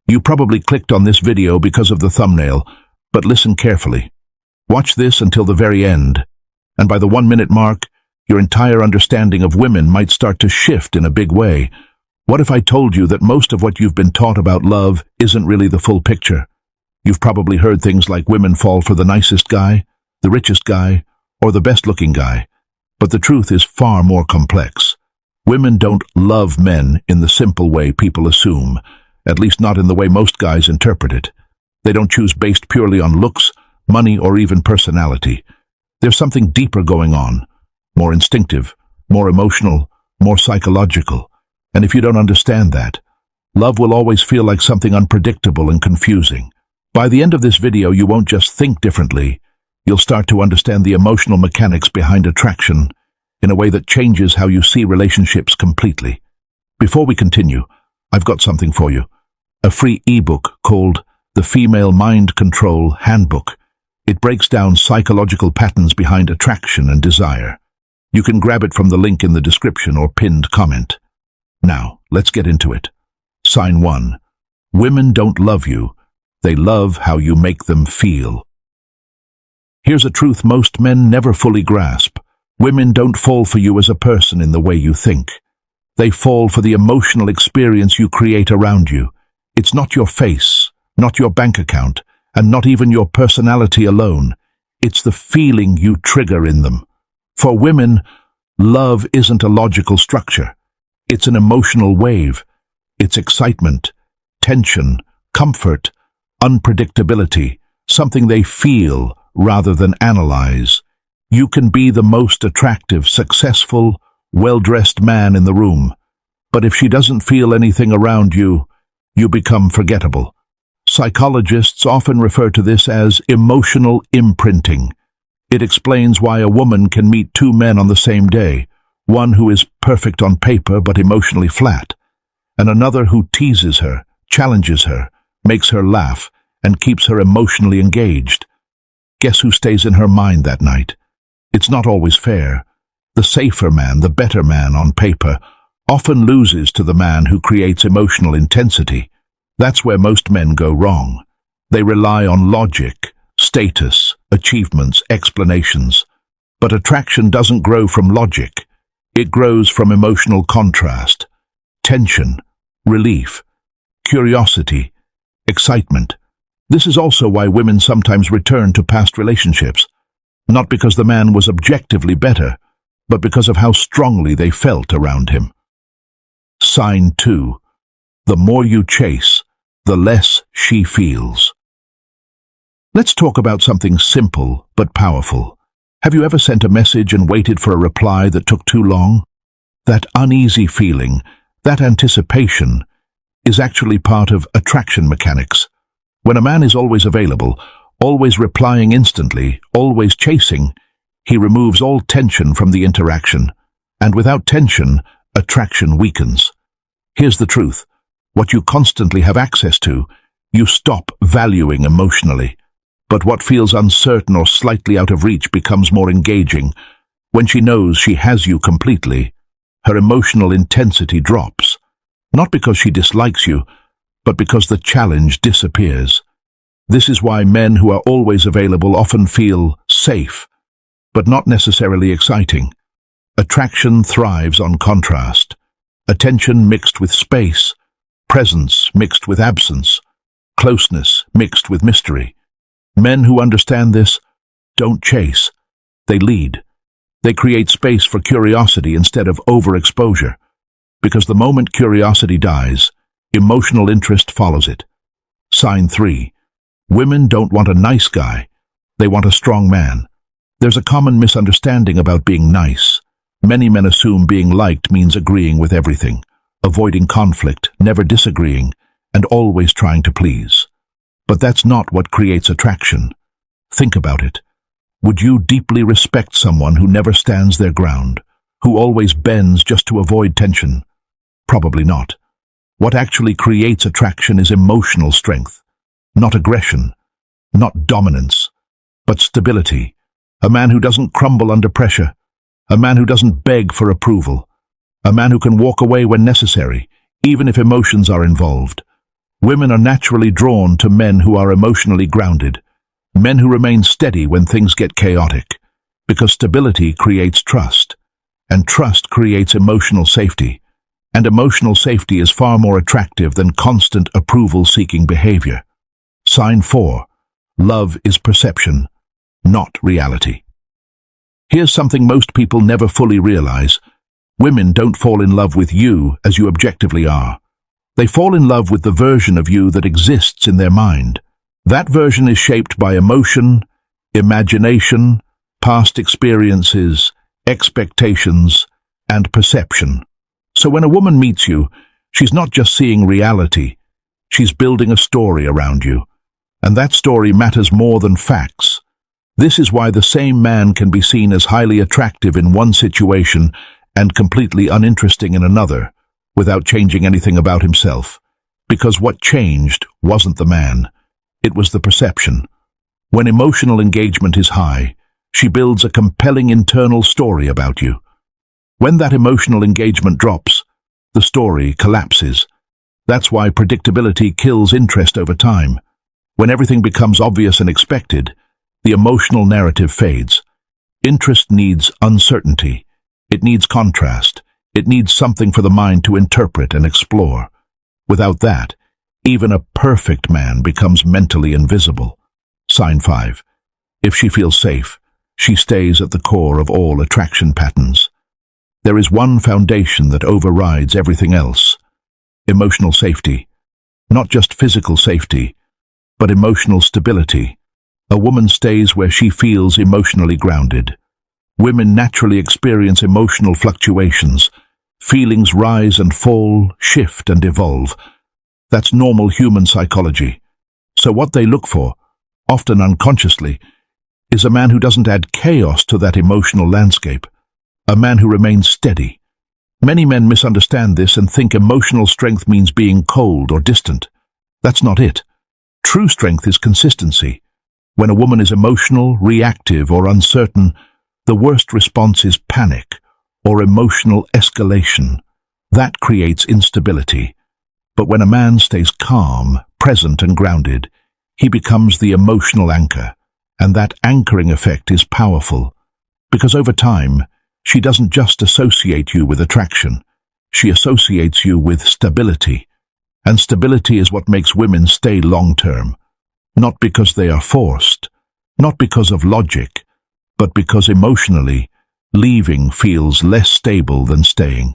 You probably clicked on this video because of the thumbnail, but listen carefully. Watch this until the very end, and by the 1-minute mark, your entire understanding of women might start to shift in a big way. What if I told you that most of what you've been taught about love isn't really the full picture? You've probably heard things like women fall for the nicest guy, the richest guy, or the best-looking guy. But the truth is far more complex. Women don't love men in the simple way people assume, at least not in the way most guys interpret it. They don't choose based purely on looks, money, or even personality. There's something deeper going on, more instinctive, more emotional, more psychological. And if you don't understand that, love will always feel like something unpredictable and confusing. By the end of this video, you won't just think differently, you'll start to understand the emotional mechanics behind attraction in a way that changes how you see relationships completely. Before we continue, I've got something for you. A free ebook called The Female Mind Control Handbook. It breaks down psychological patterns behind attraction and desire. You can grab it from the link in the description or pinned comment. Now, let's get into it. Sign 1. Women don't love you. They love how you make them feel. Here's a truth most men never fully grasp. Women don't fall for you as a person in the way you think. They fall for the emotional experience you create around you. It's not your face, not your bank account, and not even your personality alone. It's the feeling you trigger in them. For women, love isn't a logical structure. It's an emotional wave. It's excitement, tension, comfort, unpredictability, something they feel rather than analyze. You can be the most attractive, successful, well-dressed man in the room, but if she doesn't feel anything around you, you become forgettable. Psychologists often refer to this as emotional imprinting. It explains why a woman can meet 2 men on the same day, one who is perfect on paper but emotionally flat, and another who teases her, challenges her, makes her laugh, and keeps her emotionally engaged. Guess who stays in her mind that night? It's not always fair. The safer man, the better man on paper, often loses to the man who creates emotional intensity. That's where most men go wrong. They rely on logic, status, achievements, explanations. But attraction doesn't grow from logic. It grows from emotional contrast, tension, relief, curiosity, excitement. This is also why women sometimes return to past relationships, not because the man was objectively better, but because of how strongly they felt around him. Sign 2. The more you chase, the less she feels. Let's talk about something simple but powerful. Have you ever sent a message and waited for a reply that took too long? That uneasy feeling, that anticipation, is actually part of attraction mechanics. When a man is always available, always replying instantly, always chasing, he removes all tension from the interaction. And without tension, attraction weakens. Here's the truth. What you constantly have access to, you stop valuing emotionally. But what feels uncertain or slightly out of reach becomes more engaging. When she knows she has you completely, her emotional intensity drops. Not because she dislikes you, but because the challenge disappears. This is why men who are always available often feel safe, but not necessarily exciting. Attraction thrives on contrast. Attention mixed with space, presence mixed with absence, closeness mixed with mystery. Men who understand this don't chase, they lead. They create space for curiosity instead of overexposure, because the moment curiosity dies, emotional interest follows it. Sign 3. Women don't want a nice guy, they want a strong man. There's a common misunderstanding about being nice. Many men assume being liked means agreeing with everything, avoiding conflict, never disagreeing, and always trying to please. But that's not what creates attraction. Think about it. Would you deeply respect someone who never stands their ground, who always bends just to avoid tension? Probably not. What actually creates attraction is emotional strength, not aggression, not dominance, but stability. A man who doesn't crumble under pressure, a man who doesn't beg for approval, a man who can walk away when necessary, even if emotions are involved. Women are naturally drawn to men who are emotionally grounded, men who remain steady when things get chaotic, because stability creates trust, and trust creates emotional safety, and emotional safety is far more attractive than constant approval-seeking behavior. Sign 4. Love is perception, not reality. Here's something most people never fully realize. Women don't fall in love with you as you objectively are. They fall in love with the version of you that exists in their mind. That version is shaped by emotion, imagination, past experiences, expectations, and perception. So when a woman meets you, she's not just seeing reality, she's building a story around you. And that story matters more than facts. This is why the same man can be seen as highly attractive in one situation and completely uninteresting in another, without changing anything about himself. Because what changed wasn't the man, it was the perception. When emotional engagement is high, she builds a compelling internal story about you. When that emotional engagement drops, the story collapses. That's why predictability kills interest over time. When everything becomes obvious and expected, the emotional narrative fades. Interest needs uncertainty. It needs contrast. It needs something for the mind to interpret and explore. Without that, even a perfect man becomes mentally invisible. Sign 5. If she feels safe, she stays at the core of all attraction patterns. There is one foundation that overrides everything else. Emotional safety. Not just physical safety, but emotional stability. A woman stays where she feels emotionally grounded. Women naturally experience emotional fluctuations. Feelings rise and fall, shift and evolve. That's normal human psychology. So what they look for, often unconsciously, is a man who doesn't add chaos to that emotional landscape. A man who remains steady. Many men misunderstand this and think emotional strength means being cold or distant. That's not it. True strength is consistency. When a woman is emotional, reactive, or uncertain, the worst response is panic or emotional escalation. That creates instability. But when a man stays calm, present, and grounded, he becomes the emotional anchor, and that anchoring effect is powerful. Because over time, she doesn't just associate you with attraction, she associates you with stability. And stability is what makes women stay long-term. Not because they are forced, not because of logic, but because emotionally, leaving feels less stable than staying.